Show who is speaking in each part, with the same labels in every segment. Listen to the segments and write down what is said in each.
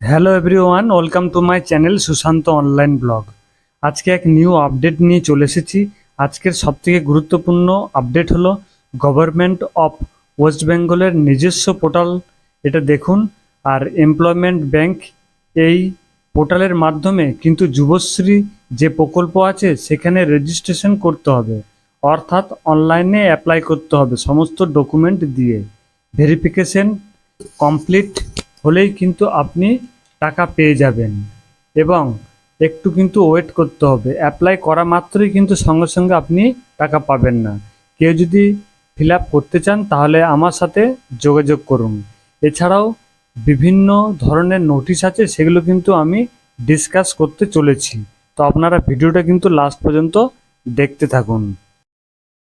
Speaker 1: Hello everyone, welcome to my channel Sushanta online blog. আজকে এক new update নিয়ে চলে এসেছি। আজকের সবথেকে গুরুত্বপূর্ণ আপডেট হলো গভর্নমেন্ট অফ ওয়েস্ট বেঙ্গলের নিজস্ব পোর্টাল। এটা দেখুন। আর এমপ্লয়মেন্ট ব্যাংক এই পোর্টালের মাধ্যমে কিন্তু যুবশ্রী যে প্রকল্প আছে সেখানে রেজিস্ট্রেশন করতে হবে, অর্থাৎ অনলাইনে অ্যাপ্লাই করতে হবে সমস্ত ডকুমেন্ট দিয়ে। ভেরিফিকেশন কমপ্লিট হলেই কিন্তু আপনি টাকা পেয়ে যাবেন, এবং একটু কিন্তু ওয়েট করতে হবে। অ্যাপ্লাই করা মাত্রই কিন্তু সঙ্গে সঙ্গে আপনি টাকা পাবেন না। কেউ যদি ফিল আপ করতে চান তাহলে আমার সাথে যোগাযোগ করুন। এছাড়াও বিভিন্ন ধরনের নোটিশ আছে, সেগুলো কিন্তু আমি ডিসকাস করতে চলেছি। তো আপনারা ভিডিওটা কিন্তু লাস্ট পর্যন্ত দেখতে থাকুন।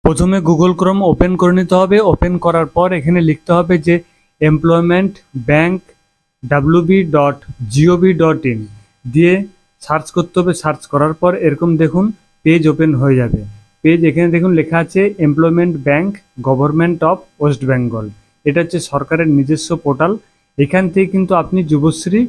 Speaker 1: প্রথমে গুগল ক্রোম ওপেন করে নিতে হবে। ওপেন করার পর এখানে লিখতে হবে যে এমপ্লয়মেন্ট ব্যাংক wb.gov.in দিয়ে সার্চ করতে হবে। সার্চ করার পর এরকম দেখুন পেজ ওপেন হয়ে যাবে। পেজ এখানে দেখুন লেখা আছে employment bank government of West Bengal. এটা হচ্ছে সরকারের নিজস্ব পোর্টাল। এখান থেকে কিন্তু আপনি যুবশ্রী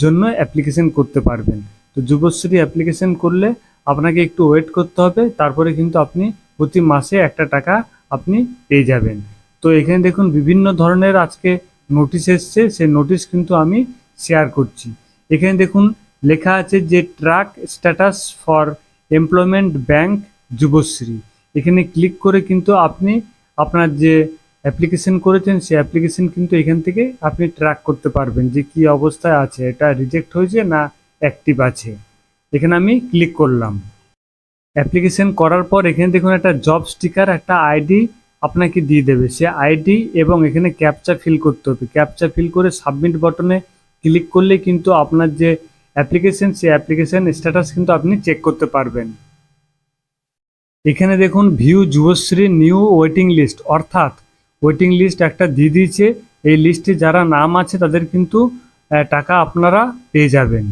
Speaker 1: জন্য অ্যাপ্লিকেশন করতে পারবেন। তো যুবশ্রী অ্যাপ্লিকেশন করলে আপনাকে একটু ওয়েট করতে হবে, তারপরে কিন্তু আপনি প্রতি মাসে একটা টাকা আপনি পেয়ে যাবেন। তো এখানে দেখুন বিভিন্ন ধরনের আজকে নোটিশ এসছে, সেই নোটিশ কিন্তু আমি শেয়ার করছি। এখানে দেখুন লেখা আছে যে track status for employment bank Yuvashree. এখানে ক্লিক করে কিন্তু আপনি আপনার যে অ্যাপ্লিকেশন করেছেন সেই অ্যাপ্লিকেশন কিন্তু এখান থেকে আপনি ট্র্যাক করতে পারবেন যে কি অবস্থায় আছে, এটা রিজেক্ট হয়েছে না অ্যাক্টিভ আছে। এখানে আমি ক্লিক করলাম। অ্যাপ্লিকেশন করার পর এখানে দেখুন একটা জব স্টিকার, একটা আইডি আপনাকে দিয়ে দেবে। সে আইডি এবং এখানে ক্যাপচা ফিল করতে হবে। ক্যাপচা ফিল করে সাবমিট বাটনে ক্লিক করলে কিন্তু আপনার যে অ্যাপ্লিকেশন সেই অ্যাপ্লিকেশন স্ট্যাটাস কিন্তু আপনি চেক করতে পারবেন। এখানে দেখুন view Yuvashree new waiting list, অর্থাৎ ওয়েটিং লিস্ট একটা দিয়ে দিয়েছে। এই লিস্টে যারা নাম আছে তাদের কিন্তু টাকা আপনারা পেয়ে যাবেন।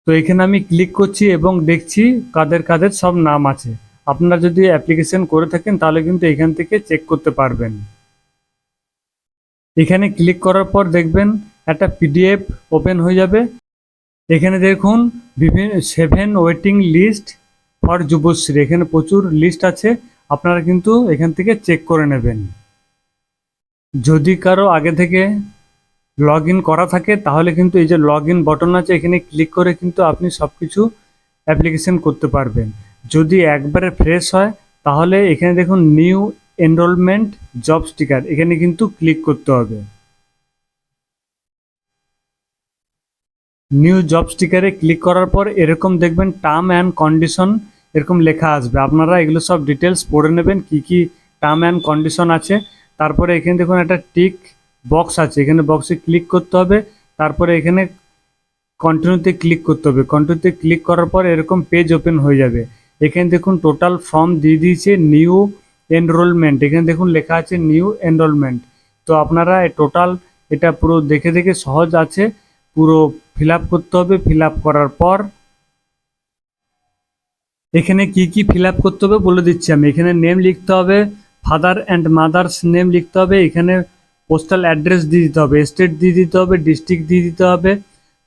Speaker 1: তো এখানে আমি ক্লিক করছি এবং দেখছি কাদের কাদের সব নাম আছে। আপনারা যদি অ্যাপ্লিকেশন করে থাকেন তাহলে কিন্তু এখান থেকে চেক করতে পারবেন। এখানে ক্লিক করার পর দেখবেন একটা পিডিএফ ওপেন হয়ে যাবে। এখানে দেখুন বিভিন্ন 7 ওয়েটিং লিস্ট ফর যুবশ্রী। এখানে প্রচুর লিস্ট আছে, আপনারা কিন্তু এখান থেকে চেক করে নেবেন। যদি কারো আগে থেকে লগ ইন করা থাকে তাহলে কিন্তু এই যে লগ ইন বাটন আছে এখানে ক্লিক করে কিন্তু আপনি সব কিছু অ্যাপ্লিকেশন করতে পারবেন। যদি একবারে ফ্রেশ হয় তাহলে এখানে দেখুন নিউ এনরোলমেন্ট জব স্টিকার, এখানে কিন্তু ক্লিক করতে হবে। নিউ জব স্টিকারে ক্লিক করার পর এরকম দেখবেন টার্ম অ্যান্ড কন্ডিশন এরকম লেখা আসবে। আপনারা এগুলো সব ডিটেলস পড়ে নেবেন কি কি টার্ম অ্যান্ড কন্ডিশন আছে। তারপরে এখানে দেখুন একটা টিক বক্স আছে, এখানে বক্সে ক্লিক করতে হবে। তারপরে এখানে কন্টিনিউতে ক্লিক করতে হবে। কন্টিনিউতে ক্লিক করার পর এরকম পেজ ওপেন হয়ে যাবে। এখানে দেখুন টোটাল ফর্ম দিয়ে দিয়েছে নিউ এনরোলমেন্ট, এখানে দেখুন লেখা আছে নিউ এনরোলমেন্ট। তো আপনারা টোটাল এটা পুরো দেখে দেখে সহজ আছে, পুরো ফিল আপ করতে হবে। ফিল আপ করার পর এখানে কি কি ফিল আপ করতে হবে বলে দিচ্ছি আমি। এখানে নেম লিখতে হবে, ফাদার অ্যান্ড মাদার্স নেম লিখতে হবে, এখানে পোস্টাল অ্যাড্রেস দিয়ে দিতে হবে, স্টেট দিয়ে দিতে হবে, ডিস্ট্রিক্ট দিয়ে দিতে হবে।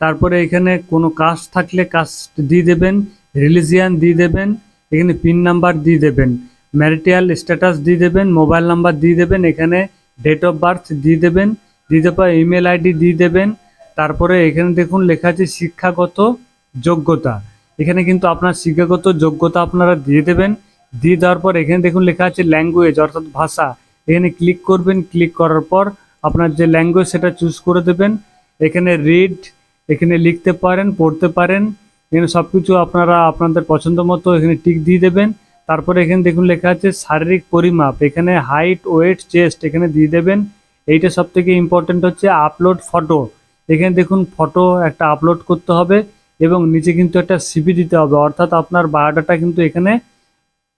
Speaker 1: তারপরে এখানে কোনো কাস্ট থাকলে কাস্ট দিয়ে দেবেন, রিলিজিয়ান দিয়ে দেবেন, এখানে পিন নাম্বার দিয়ে দেবেন, ম্যারিটাল স্ট্যাটাস দিয়ে দেবেন, মোবাইল নাম্বার দিয়ে দেবেন, এখানে ডেট অফ বার্থ দিয়ে দেবেন, দিতে পারে ইমেল আইডি দিয়ে দেবেন। তারপরে এখানে দেখুন লেখা আছে শিক্ষাগত যোগ্যতা, এখানে কিন্তু আপনার শিক্ষাগত যোগ্যতা আপনারা দিয়ে দেবেন। দিয়ে দেওয়ার পর এখানে দেখুন লেখা আছে ল্যাঙ্গুয়েজ অর্থাৎ ভাষা, এখানে ক্লিক করবেন। ক্লিক করার পর আপনার যে ল্যাঙ্গুয়েজ সেটা চুজ করে দেবেন। এখানে রিড, এখানে লিখতে পারেন, পড়তে পারেন, এখানে সব কিছু আপনারা আপনাদের পছন্দ মতো এখানে টিক দিয়ে দেবেন। তারপরে এখানে দেখুন লেখা আছে শারীরিক পরিমাপ, এখানে হাইট, ওয়েট, চেস্ট এখানে দিয়ে দেবেন। এইটা সব থেকে ইম্পর্টেন্ট হচ্ছে আপলোড ফটো, এখানে দেখুন ফটো একটা আপলোড করতে হবে এবং নিচে কিন্তু একটা সিভি দিতে হবে, অর্থাৎ আপনার বায়োডাটা কিন্তু এখানে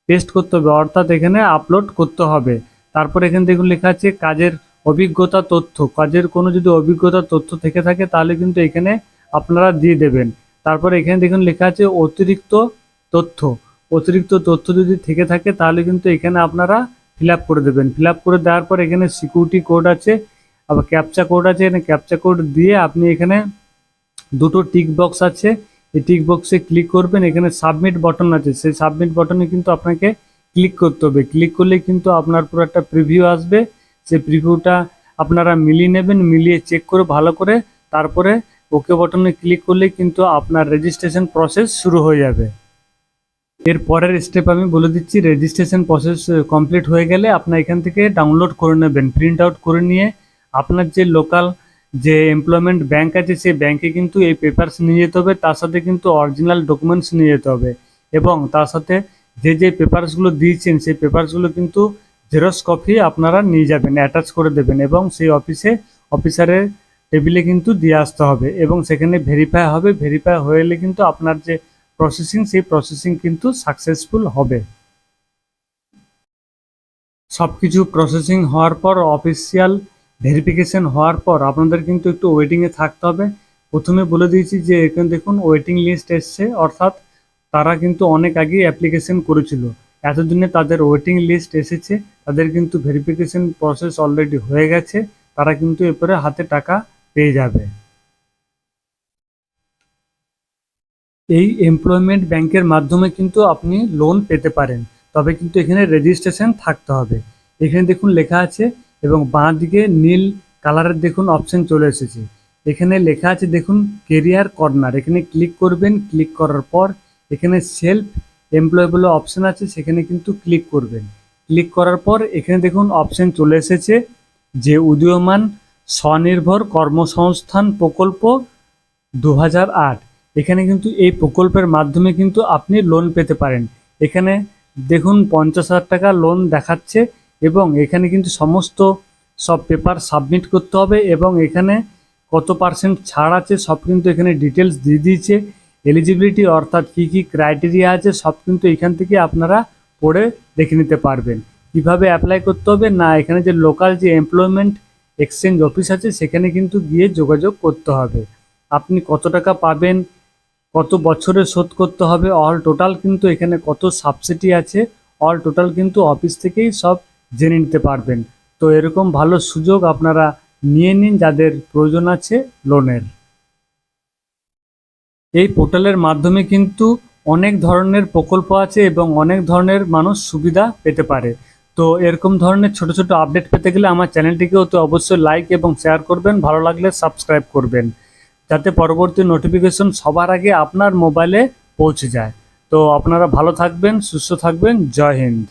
Speaker 1: পেস্ট করতে হবে, অর্থাৎ এখানে আপলোড করতে হবে। তারপর এখানে দেখুন লেখা আছে কাজের অভিজ্ঞতা তথ্য, কাজের কোনো যদি অভিজ্ঞতা তথ্য থেকে থাকে তাহলে কিন্তু এখানে আপনারা দিয়ে দেবেন। তারপর এখানে দেখুন লেখা আছে অতিরিক্ত তথ্য, অতিরিক্ত তথ্য যদি থেকে থাকে তাহলে কিন্তু এখানে আপনারা ফিল আপ করে দেবেন। ফিল আপ করে দেওয়ার পর এখানে সিকিউরিটি কোড আছে, আবার ক্যাপচা কোড আছে, এখানে ক্যাপচা কোড দিয়ে আপনি এখানে দুটো টিক বক্স আছে, এই টিক বক্সে ক্লিক করবেন। এখানে সাবমিট বাটন আছে, সেই সাবমিট বাটনে কিন্তু আপনাকে ক্লিক করতে হবে। ক্লিক করলে কিন্তু আপনার পুরো একটা প্রিভিউ আসবে, সেই প্রিভিউটা আপনারা মিলিয়ে নেবেন, মিলিয়ে চেক করে ভালো করে তারপরে ওকে বাটনে ক্লিক করলে কিন্তু আপনার রেজিস্ট্রেশন প্রসেস শুরু হয়ে যাবে। এর পরের স্টেপ আমি বলে দিচ্ছি। রেজিস্ট্রেশন প্রসেস কমপ্লিট হয়ে গেলে আপনার এখান থেকে ডাউনলোড করে নেবেন, প্রিন্ট আউট করে নিয়ে আপনার যে লোকাল যে এমপ্লয়মেন্ট ব্যাংক আছে সেই ব্যাংকে কিন্তু এই পেপারস নিয়ে যেতে হবে, তার সাথে কিন্তু অরিজিনাল ডকুমেন্টস নিয়ে যেতে হবে এবং তার সাথে যে যে পেপারসগুলো দিয়েছেন সেই পেপারসগুলো কিন্তু জেরক্স কপি আপনারা নিয়ে যাবেন, অ্যাটাচ করে দেবেন এবং সেই অফিসারের টেবিলে কিন্তু দিয়ে আসতে হবে এবং সেখানে ভেরিফাই হবে। ভেরিফাই হয়ে গেলে কিন্তু আপনার যে প্রসেসিং সেই প্রসেসিং কিন্তু সাকসেসফুল হবে। সব কিছু প্রসেসিং হওয়ার পর অফিসিয়াল ভেরিফিকেশন হওয়ার পর আপনাদের কিন্তু একটু ওয়েটিংয়ে থাকতে হবে। প্রথমে বলে দিয়েছি যে এখানে দেখুন ওয়েটিং লিস্ট এসছে, অর্থাৎ তারা কিন্তু অনেক আগেই অ্যাপ্লিকেশন করেছিল, এতদিনে তাদের ওয়েটিং লিস্ট এসেছে, তাদের কিন্তু ভেরিফিকেশন প্রসেস অলরেডি হয়ে গেছে, তারা কিন্তু এরপরে হাতে টাকা পেয়ে যাবে। এই এমপ্লয়মেন্ট ব্যাংকের মাধ্যমে কিন্তু আপনি লোন পেতে পারেন, তবে কিন্তু এখানে রেজিস্ট্রেশন থাকতে হবে। এখানে দেখুন লেখা আছে এবং বাঁ দিকে নীল কালারের দেখুন অপশন চলে এসেছে। এখানে লেখা আছে দেখুন কেরিয়ার কর্নার, এখানে ক্লিক করবেন। ক্লিক করার পর এখানে সেলফ এমপ্লয়েবল অপশন আছে, সেখানে কিন্তু ক্লিক করবেন। ক্লিক করার পর এখানে দেখুন অপশন চলে এসেছে যে উদীয়মান স্বনির্ভর কর্মসংস্থান প্রকল্প 2008। এখানে কিন্তু এই প্রকল্পের মাধ্যমে কিন্তু আপনি লোন পেতে পারেন। এখানে দেখুন 50,000 টাকা লোন দেখাচ্ছে এবং এখানে কিন্তু সমস্ত সব পেপার সাবমিট করতে হবে এবং এখানে কত পার্সেন্ট ছাড় আছে সব কিন্তু এখানে ডিটেলস দিয়ে দিয়েছে। এলিজিবিলিটি অর্থাৎ কী কী ক্রাইটেরিয়া আছে সব কিন্তু এখান থেকে আপনারা পড়ে দেখে নিতে পারবেন। কিভাবে অ্যাপ্লাই করতে হবে না, এখানে যে লোকাল যে এমপ্লয়মেন্ট এক্সচেঞ্জ অফিস আছে সেখানে কিন্তু গিয়ে যোগাযোগ করতে হবে। আপনি কত টাকা পাবেন, কত বছরে শোধ করতে হবে, অল টোটাল কিন্তু এখানে কত সাবসিডি আছে, অল টোটাল কিন্তু অফিস থেকেই সব জেনে নিতে পারবেন। তো এরকম ভালো সুযোগ আপনারা নিয়ে নিন যাদের প্রয়োজন আছে লোনের। এই পোর্টালের মাধ্যমে কিন্তু অনেক ধরনের প্রকল্প আছে এবং অনেক ধরনের মানুষ সুবিধা পেতে পারে। তো এরকম ধরনের ছোট ছোট আপডেট পেতে গেলে আমার চ্যানেলটিকেও তো অবশ্যই লাইক এবং শেয়ার করবেন, ভালো লাগলে সাবস্ক্রাইব করবেন, যাতে পরবর্তী নোটিফিকেশন সবার আগে আপনার মোবাইলে পৌঁছে যায়। তো আপনারা ভালো থাকবেন, সুস্থ থাকবেন। জয় হিন্দ।